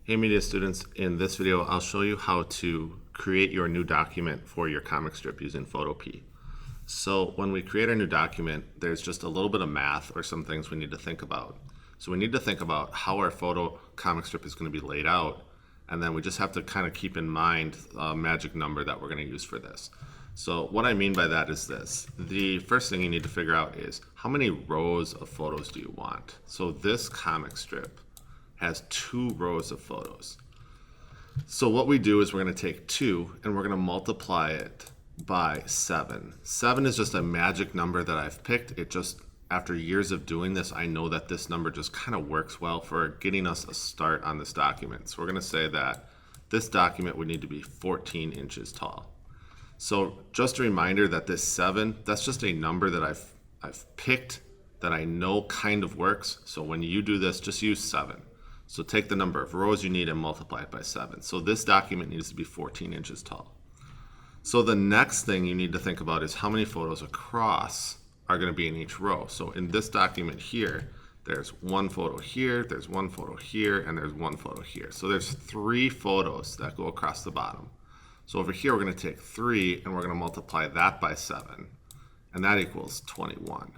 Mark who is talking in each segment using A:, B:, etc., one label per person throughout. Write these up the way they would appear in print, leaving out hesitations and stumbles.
A: Hey media students, in this video I'll show you how to create your new document for your comic strip using Photopea. So when we create our new document, there's just a little bit of math or some things we need to think about. So we need to think about how our photo comic strip is going to be laid out, and then we just have to kind of keep in mind a magic number that we're going to use for this. So what I mean by that is this. The first thing you need to figure out is how many rows of photos do you want? So this comic strip has 2 rows of photos. So what we do is we're going to take 2 and we're going to multiply it by 7. 7 is just a magic number that I've picked. It just, after years of doing this, I know that this number just kind of works well for getting us a start on this document. So we're going to say that this document would need to be 14 inches tall. So just a reminder that this 7, that's just a number that I've picked that I know kind of works. So when you do this, just use 7. So take the number of rows you need and multiply it by 7. So this document needs to be 14 inches tall. So the next thing you need to think about is how many photos across are going to be in each row. So in this document here, there's 1 photo here, there's 1 photo here, and there's 1 photo here. So there's 3 photos that go across the bottom. So over here we're going to take 3 and we're going to multiply that by 7, and that equals 21.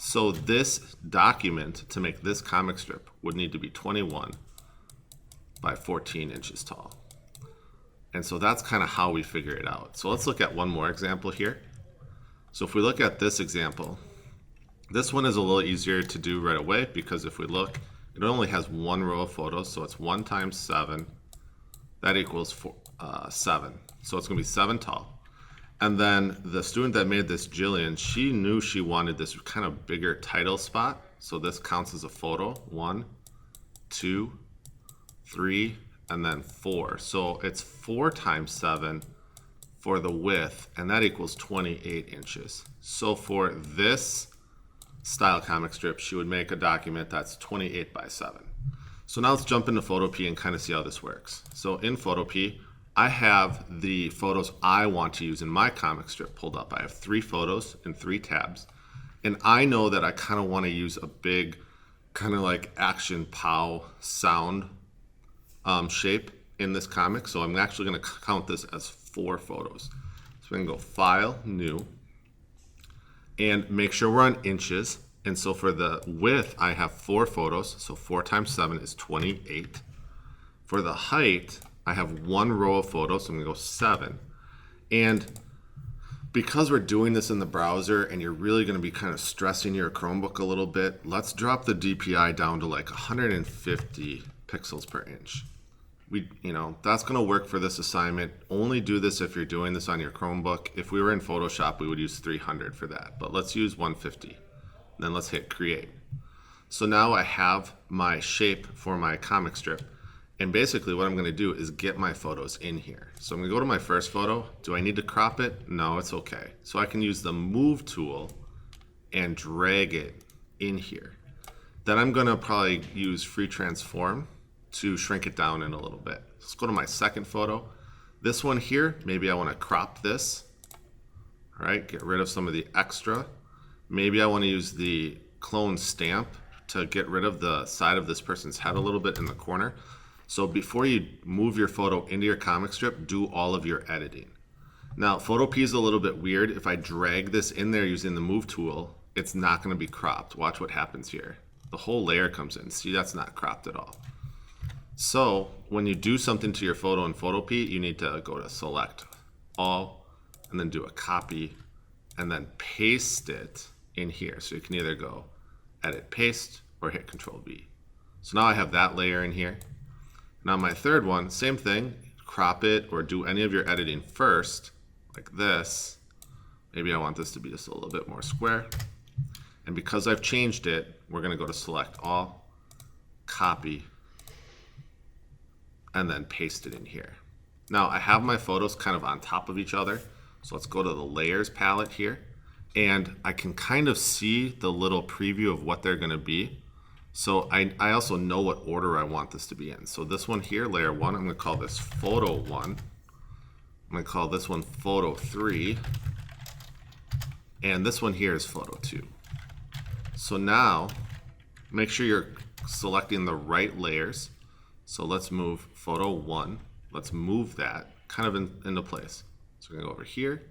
A: So this document, to make this comic strip, would need to be 21 by 14 inches tall. And so that's kind of how we figure it out. So let's look at one more example here. So if we look at this example, this one is a little easier to do right away because if we look, it only has 1 row of photos. So it's 1 times 7. That equals 7. So it's going to be 7 tall. And then the student that made this, Jillian, she knew she wanted this kind of bigger title spot. So this counts as a photo. 1, 2, 3, and then 4. So it's 4 times 7 for the width, and that equals 28 inches. So for this style comic strip, she would make a document that's 28 by 7. So now let's jump into Photopea and kind of see how this works. So in Photopea, I have the photos I want to use in my comic strip pulled up. I have 3 photos in 3 tabs. And I know that I kind of want to use a big kind of like action pow sound shape in this comic. So I'm actually going to count this as 4 photos. So we can go File, New, and make sure we're on inches. And so for the width, I have 4 photos. So 4 times 7 is 28. For the height, I have 1 row of photos, so I'm going to go 7. And because we're doing this in the browser and you're really going to be kind of stressing your Chromebook a little bit, let's drop the DPI down to like 150 pixels per inch. That's going to work for this assignment. Only do this if you're doing this on your Chromebook. If we were in Photoshop, we would use 300 for that, but let's use 150. Then let's hit create. So now I have my shape for my comic strip. And basically what I'm going to do is get my photos in here. So I'm going to go to my first photo. Do I need to crop it? No, it's okay. So I can use the move tool and drag it in here. Then I'm going to probably use free transform to shrink it down in a little bit. Let's go to my second photo. This one here, maybe I want to crop this. All right, get rid of some of the extra. Maybe I want to use the clone stamp to get rid of the side of this person's head a little bit in the corner. So before you move your photo into your comic strip, do all of your editing. Now, Photopea is a little bit weird. If I drag this in there using the move tool, it's not going to be cropped. Watch what happens here. The whole layer comes in. See, that's not cropped at all. So when you do something to your photo in Photopea, you need to go to select all and then do a copy and then paste it in here. So you can either go edit paste or hit Control V. So now I have that layer in here. Now my third one, same thing, crop it or do any of your editing first, like this. Maybe I want this to be just a little bit more square. And because I've changed it, we're going to go to select all, copy, and then paste it in here. Now I have my photos kind of on top of each other. So let's go to the layers palette here. And I can kind of see the little preview of what they're going to be. So I also know what order I want this to be in. So this one here, layer 1, I'm going to call this photo 1. I'm going to call this one photo 3. And this one here is photo 2. So now make sure you're selecting the right layers. So let's move photo 1. Let's move that kind of into place. So we're going to go over here,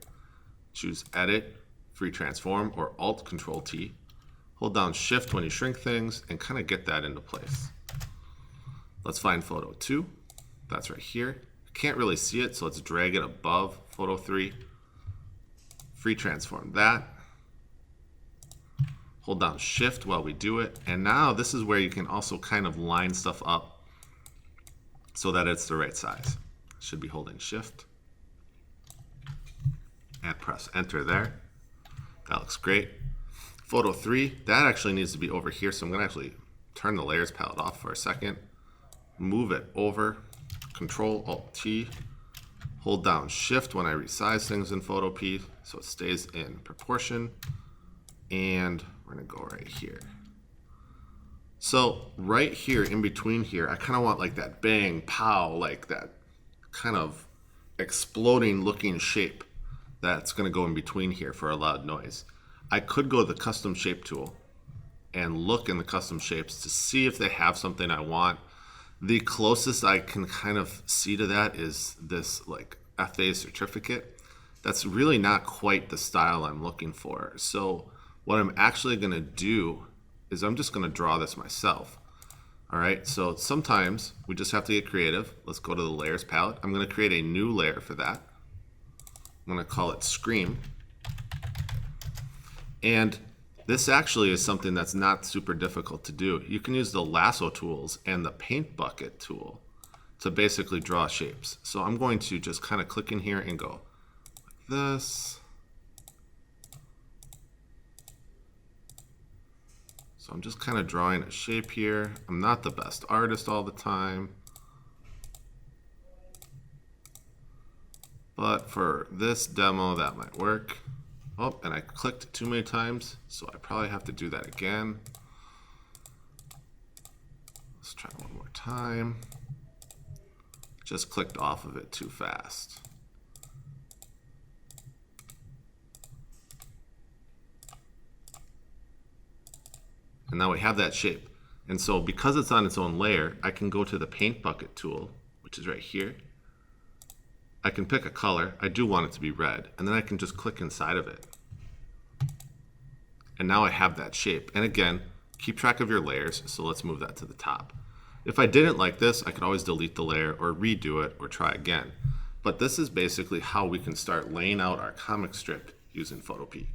A: choose Edit, Free Transform, or Alt-Control-T. Hold down Shift when you shrink things and kind of get that into place. Let's find photo 2. That's right here. Can't really see it, so let's drag it above photo 3. Free transform that. Hold down Shift while we do it. And now this is where you can also kind of line stuff up so that it's the right size. Should be holding Shift. And press Enter there. That looks great. Photo 3, that actually needs to be over here, so I'm going to actually turn the layers palette off for a second. Move it over. Control-Alt-T, hold down Shift when I resize things in Photopea so it stays in proportion, and we're going to go right here. So right here, in between here, I kind of want like that bang, pow, like that kind of exploding looking shape that's going to go in between here for a loud noise. I could go to the Custom Shape tool and look in the custom shapes to see if they have something I want. The closest I can kind of see to that is this like FA certificate. That's really not quite the style I'm looking for. So what I'm actually going to do is I'm just going to draw this myself. All right, so sometimes we just have to get creative. Let's go to the layers palette. I'm going to create a new layer for that. I'm going to call it Scream. And this actually is something that's not super difficult to do. You can use the lasso tools and the paint bucket tool to basically draw shapes. So I'm going to just kind of click in here and go like this. So I'm just kind of drawing a shape here. I'm not the best artist all the time, but for this demo that might work. Oh, and I clicked too many times, so I probably have to do that again. Let's try one more time. Just clicked off of it too fast. And now we have that shape. And so because it's on its own layer, I can go to the paint bucket tool, which is right here. I can pick a color. I do want it to be red. And then I can just click inside of it. And now I have that shape. And again, keep track of your layers. So let's move that to the top. If I didn't like this, I could always delete the layer or redo it or try again. But this is basically how we can start laying out our comic strip using Photopea.